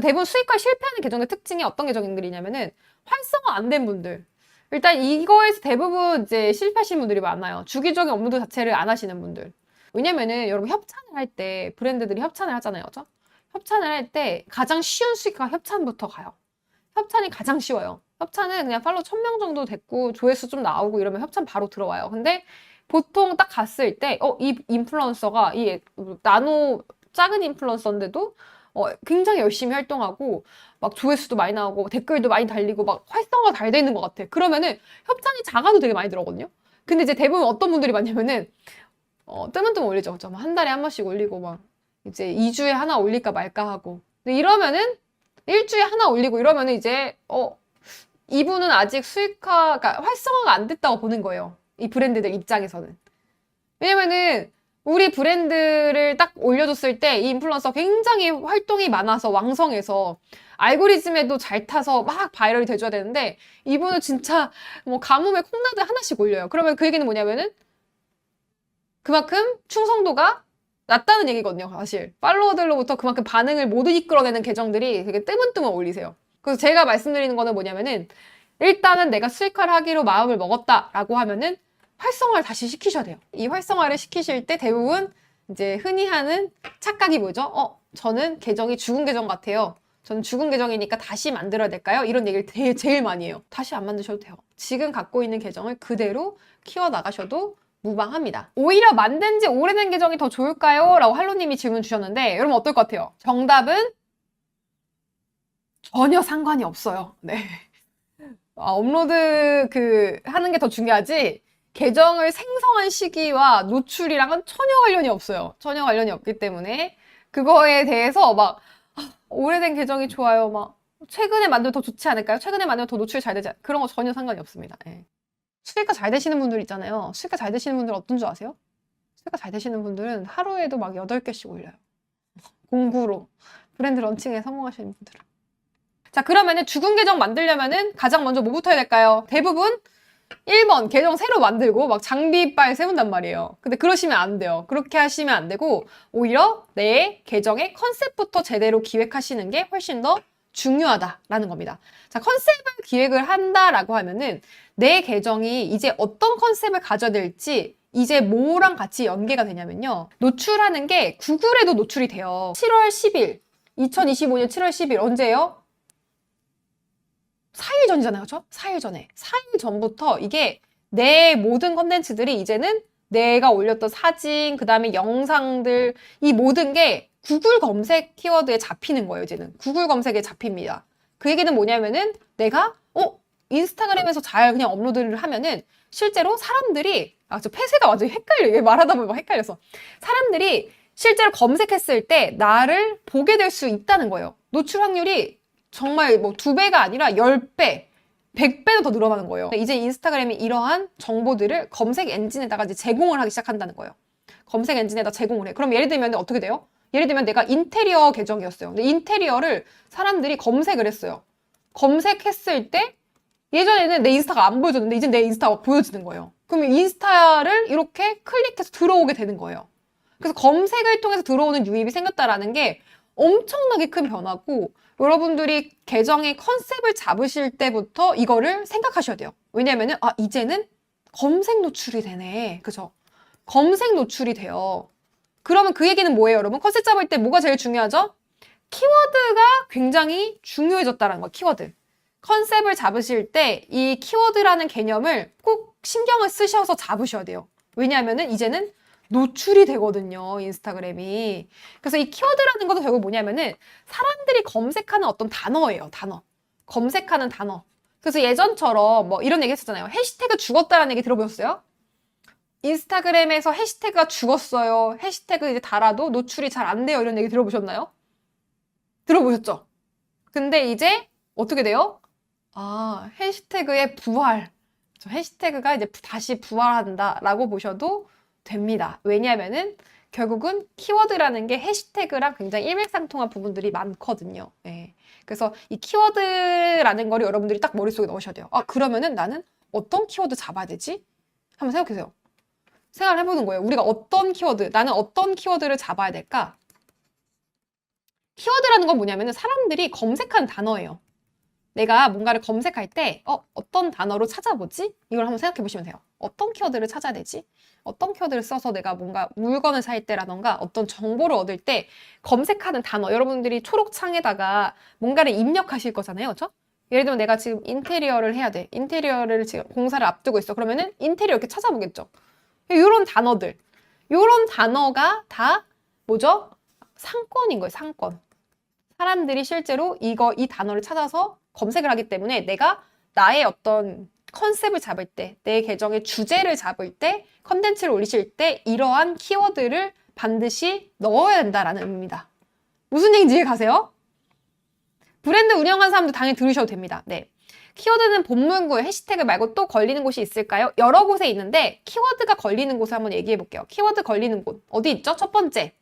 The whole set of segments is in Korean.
대부분 수익화 실패하는 계정의 특징이 어떤 계정들이냐면은 활성화 안 된 분들. 일단 이거에서 대부분 이제 실패하시는 분들이 많아요. 주기적인 업로드 자체를 안 하시는 분들. 왜냐면은 여러분 협찬을 할 때 브랜드들이 협찬을 하잖아요. 그죠? 협찬을 할 때 가장 쉬운 수익화 협찬부터 가요. 협찬이 가장 쉬워요. 협찬은 그냥 팔로우 1000명 정도 됐고 조회수 좀 나오고 이러면 협찬 바로 들어와요. 근데 보통 딱 갔을 때 이 인플루언서가 이 나노 작은 인플루언서인데도 굉장히 열심히 활동하고 막 조회수도 많이 나오고 댓글도 많이 달리고 막 활성화가 잘 돼 있는 것 같아. 그러면은 협찬이 작아도 되게 많이 들어오거든요. 근데 이제 대부분 어떤 분들이 많냐면은 뜨문뜨문 올리죠. 그죠? 한 달에 한 번씩 올리고 막 이제 2주에 하나 올릴까 말까 하고. 근데 이러면은 일주일에 하나 올리고 이러면은 이제 이분은 아직 그러니까 활성화가 안 됐다고 보는 거예요. 이 브랜드들 입장에서는. 왜냐면은 우리 브랜드를 딱 올려줬을 때 이 인플루언서 굉장히 활동이 많아서 왕성해서 알고리즘에도 잘 타서 막 바이럴이 돼줘야 되는데 이분은 진짜 뭐 가뭄에 콩나듯 하나씩 올려요. 그러면 그 얘기는 뭐냐면은 그만큼 충성도가 낮다는 얘기거든요, 사실. 팔로워들로부터 그만큼 반응을 못 이끌어내는 계정들이 되게 뜨문뜨문 올리세요. 그래서 제가 말씀드리는 거는 뭐냐면은 일단은 내가 수익화를 하기로 마음을 먹었다라고 하면은 활성화를 다시 시키셔야 돼요. 이 활성화를 시키실 때 대부분 이제 흔히 하는 착각이 뭐죠? 저는 계정이 죽은 계정 같아요. 저는 죽은 계정이니까 다시 만들어야 될까요? 이런 얘기를 제일 많이 해요. 다시 안 만드셔도 돼요. 지금 갖고 있는 계정을 그대로 키워나가셔도 무방합니다. 오히려 만든 지 오래된 계정이 더 좋을까요? 라고 할로님이 질문 주셨는데 여러분 어떨 것 같아요? 정답은 전혀 상관이 없어요. 네. 업로드 하는 게 더 중요하지 계정을 생성한 시기와 노출이랑은 전혀 관련이 없어요. 전혀 관련이 없기 때문에 그거에 대해서 막 오래된 계정이 좋아요. 막 최근에 만들면 더 좋지 않을까요? 최근에 만들면 더 노출이 잘 되지 않을까요? 그런 거 전혀 상관이 없습니다. 예. 수익화 잘 되시는 분들 있잖아요. 수익화 잘 되시는 분들 어떤 줄 아세요? 수익화 잘 되시는 분들은 하루에도 막 8개씩 올려요. 공구로. 브랜드 런칭에 성공하시는 분들은. 자, 그러면은 죽은 계정 만들려면은 가장 먼저 뭐부터 해야 될까요? 대부분 1번 계정 새로 만들고 막 장비빨 세운단 말이에요. 근데 그러시면 안 돼요. 그렇게 하시면 안 되고 오히려 내 계정의 컨셉부터 제대로 기획하시는 게 훨씬 더 중요하다라는 겁니다. 자, 컨셉을 기획을 한다라고 하면은 내 계정이 이제 어떤 컨셉을 가져야 될지 이제 뭐랑 같이 연계가 되냐면요. 노출하는 게 구글에도 노출이 돼요. 7월 10일, 2025년 7월 10일 언제예요? 4일 전이잖아요. 그렇죠? 4일 전에. 4일 전부터 이게 내 모든 컨텐츠들이 이제는 내가 올렸던 사진, 그 다음에 영상들, 이 모든 게 구글 검색 키워드에 잡히는 거예요, 이제는. 구글 검색에 잡힙니다. 그 얘기는 뭐냐면은 내가, 인스타그램에서 잘 그냥 업로드를 하면은 실제로 사람들이, 저 폐쇄가 완전히 헷갈려. 얘 말하다 보면 막 헷갈려서. 사람들이 실제로 검색했을 때 나를 보게 될 수 있다는 거예요. 노출 확률이 정말 뭐 2배가 아니라 10배, 100배도 더 늘어나는 거예요. 이제 인스타그램이 이러한 정보들을 검색 엔진에다가 이제 제공을 하기 시작한다는 거예요. 검색 엔진에다 제공을 해. 그럼 예를 들면 어떻게 돼요? 예를 들면 내가 인테리어 계정이었어요. 근데 인테리어를 사람들이 검색을 했어요. 검색했을 때 예전에는 내 인스타가 안 보여줬는데 이제 내 인스타가 보여지는 거예요. 그럼 인스타를 이렇게 클릭해서 들어오게 되는 거예요. 그래서 검색을 통해서 들어오는 유입이 생겼다라는 게 엄청나게 큰 변화고 여러분들이 계정의 컨셉을 잡으실 때부터 이거를 생각하셔야 돼요. 왜냐면은 이제는 검색 노출이 되네. 그죠? 검색 노출이 돼요. 그러면 그 얘기는 뭐예요, 여러분? 컨셉 잡을 때 뭐가 제일 중요하죠? 키워드가 굉장히 중요해졌다는 거예요, 키워드. 컨셉을 잡으실 때 이 키워드라는 개념을 꼭 신경을 쓰셔서 잡으셔야 돼요. 왜냐하면은 이제는 노출이 되거든요, 인스타그램이. 그래서 이 키워드라는 것도 결국 뭐냐면은 사람들이 검색하는 어떤 단어예요, 단어. 검색하는 단어. 그래서 예전처럼 뭐 이런 얘기 했었잖아요. 해시태그 죽었다라는 얘기 들어보셨어요? 인스타그램에서 해시태그가 죽었어요. 해시태그 이제 달아도 노출이 잘 안 돼요. 이런 얘기 들어보셨나요? 들어보셨죠? 근데 이제 어떻게 돼요? 해시태그의 부활. 해시태그가 이제 다시 부활한다라고 보셔도 됩니다. 왜냐하면은 결국은 키워드라는 게 해시태그랑 굉장히 일맥상통한 부분들이 많거든요. 네. 그래서 이 키워드라는 거를 여러분들이 딱 머릿속에 넣으셔야 돼요. 그러면은 나는 어떤 키워드 잡아야 되지? 한번 생각해보세요. 생각을 해보는 거예요. 우리가 어떤 키워드, 나는 어떤 키워드를 잡아야 될까? 키워드라는 건 뭐냐면은 사람들이 검색한 단어예요. 내가 뭔가를 검색할 때 어떤 단어로 찾아보지? 이걸 한번 생각해 보시면 돼요. 어떤 키워드를 찾아야 되지? 어떤 키워드를 써서 내가 뭔가 물건을 살 때라던가 어떤 정보를 얻을 때 검색하는 단어, 여러분들이 초록창에다가 뭔가를 입력하실 거잖아요. 그렇죠? 예를 들면 내가 지금 인테리어를 해야 돼. 인테리어를 지금 공사를 앞두고 있어. 그러면은 인테리어 이렇게 찾아보겠죠. 이런 단어들. 이런 단어가 다 뭐죠? 상권인 거예요. 상권. 사람들이 실제로 이 단어를 찾아서 검색을 하기 때문에 내가 나의 어떤 컨셉을 잡을 때, 내 계정의 주제를 잡을 때, 컨텐츠를 올리실 때 이러한 키워드를 반드시 넣어야 된다라는 의미입니다. 무슨 얘기인지 이해 가세요? 브랜드 운영하는 사람도 당연히 들으셔도 됩니다. 네. 키워드는 본문구에 해시태그 말고 또 걸리는 곳이 있을까요? 여러 곳에 있는데 키워드가 걸리는 곳을 한번 얘기해 볼게요. 키워드 걸리는 곳 어디 있죠? 첫 번째,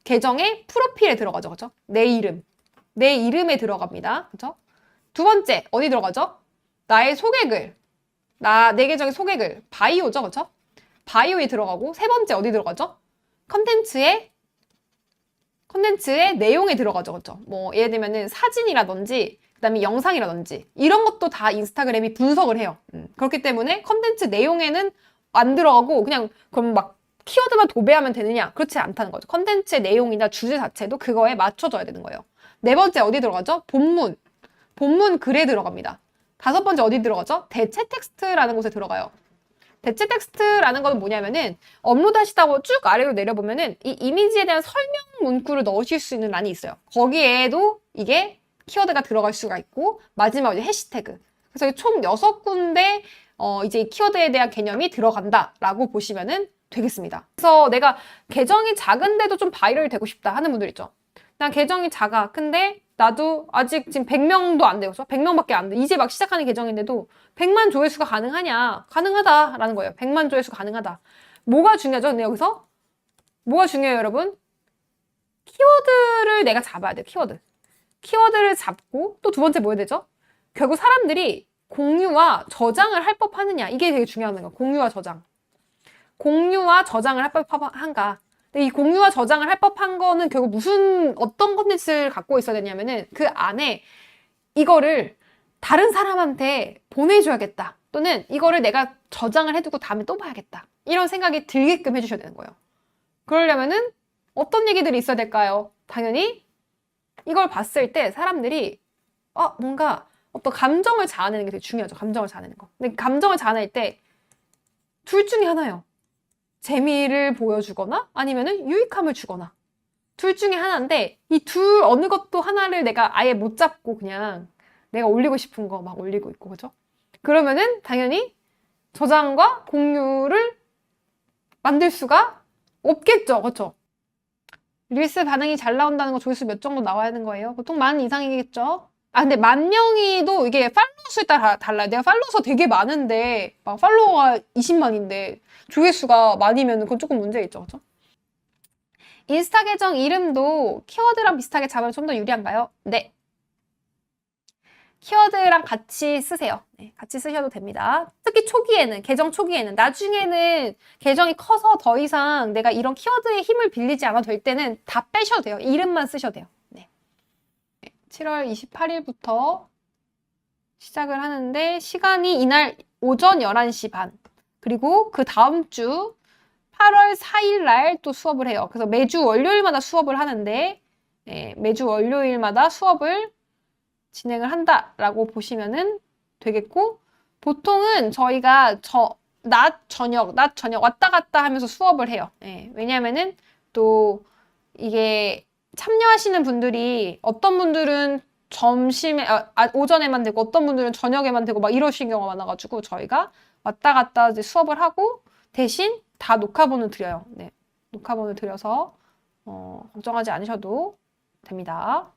계정의 프로필에 들어가죠. 그렇죠? 내 이름. 내 이름에 들어갑니다. 그렇죠? 두 번째, 어디 들어가죠? 나의 소개글. 내 계정의 소개글. 바이오죠. 그렇죠? 바이오에 들어가고, 세 번째 어디 들어가죠? 컨텐츠의 내용에 들어가죠. 그렇죠? 뭐 예를 들면은 사진이라든지 그다음에 영상이라든지 이런 것도 다 인스타그램이 분석을 해요. 그렇기 때문에 컨텐츠 내용에는 안 들어가고 그냥 그럼 막 키워드만 도배하면 되느냐? 그렇지 않다는 거죠. 컨텐츠의 내용이나 주제 자체도 그거에 맞춰줘야 되는 거예요. 네 번째 어디 들어가죠? 본문 글에 들어갑니다. 다섯 번째 어디 들어가죠? 대체 텍스트라는 곳에 들어가요. 대체 텍스트라는 건 뭐냐면은 업로드 하시다고 쭉 아래로 내려보면은 이 이미지에 대한 설명 문구를 넣으실 수 있는 란이 있어요. 거기에도 이게 키워드가 들어갈 수가 있고 마지막에 해시태그. 그래서 총 6군데 이제 이 키워드에 대한 개념이 들어간다라고 보시면은 되겠습니다. 그래서 내가 계정이 작은데도 좀 바이럴이 되고 싶다 하는 분들 있죠. 난 계정이 작아. 근데 나도 아직 지금 100명도 안 돼요. 100명밖에 안 돼. 이제 막 시작하는 계정인데도 100만 조회수가 가능하냐? 가능하다라는 거예요. 100만 조회수가 가능하다. 뭐가 중요하죠? 근데 여기서 뭐가 중요해요, 여러분? 키워드를 내가 잡아야 돼요. 키워드를 잡고 또 두 번째 뭐 해야 되죠? 결국 사람들이 공유와 저장을 할 법하느냐. 이게 되게 중요한 거예요. 공유와 저장. 공유와 저장을 할 법한가. 이 공유와 저장을 할 법한 거는 결국 어떤 컨텐츠를 갖고 있어야 되냐면은 그 안에 이거를 다른 사람한테 보내줘야겠다. 또는 이거를 내가 저장을 해두고 다음에 또 봐야겠다. 이런 생각이 들게끔 해주셔야 되는 거예요. 그러려면은 어떤 얘기들이 있어야 될까요? 당연히 이걸 봤을 때 사람들이 뭔가 어떤 감정을 자아내는 게 되게 중요하죠. 감정을 자아내는 거. 근데 감정을 자아낼 때 둘 중에 하나예요. 재미를 보여주거나 아니면은 유익함을 주거나 둘 중에 하나인데 이 둘 어느 것도 하나를 내가 아예 못 잡고 그냥 내가 올리고 싶은 거 막 올리고 있고 그죠? 그러면은 당연히 저장과 공유를 만들 수가 없겠죠. 그렇죠? 릴스 반응이 잘 나온다는 거 조회수 몇 정도 나와야 하는 거예요? 보통 10,000 이상이겠죠? 근데 10,000명이도 이게 팔로워 수에 따라 달라요. 내가 팔로워 수 되게 많은데 막 팔로워가 20만인데 조회수가 많이면 그건 조금 문제 있죠. 그렇죠? 인스타 계정 이름도 키워드랑 비슷하게 잡으면 좀 더 유리한가요? 네. 키워드랑 같이 쓰세요. 네, 같이 쓰셔도 됩니다. 특히 초기에는, 계정 초기에는, 나중에는 계정이 커서 더 이상 내가 이런 키워드의 힘을 빌리지 않아도 될 때는 다 빼셔도 돼요. 이름만 쓰셔도 돼요. 네. 7월 28일부터 시작을 하는데 시간이 이날 오전 11시 반 그리고 그 다음 주 8월 4일 날 또 수업을 해요. 그래서 매주 월요일마다 수업을 하는데 매주 월요일마다 수업을 진행을 한다라고 보시면은 되겠고 보통은 저희가 낮 저녁 왔다 갔다 하면서 수업을 해요. 왜냐면은 또 이게 참여하시는 분들이 어떤 분들은 오전에만 되고 어떤 분들은 저녁에만 되고 막 이러신 경우가 많아가지고 저희가 왔다 갔다 이제 수업을 하고 대신 다 녹화본을 드려요. 네, 녹화본을 드려서 걱정하지 않으셔도 됩니다.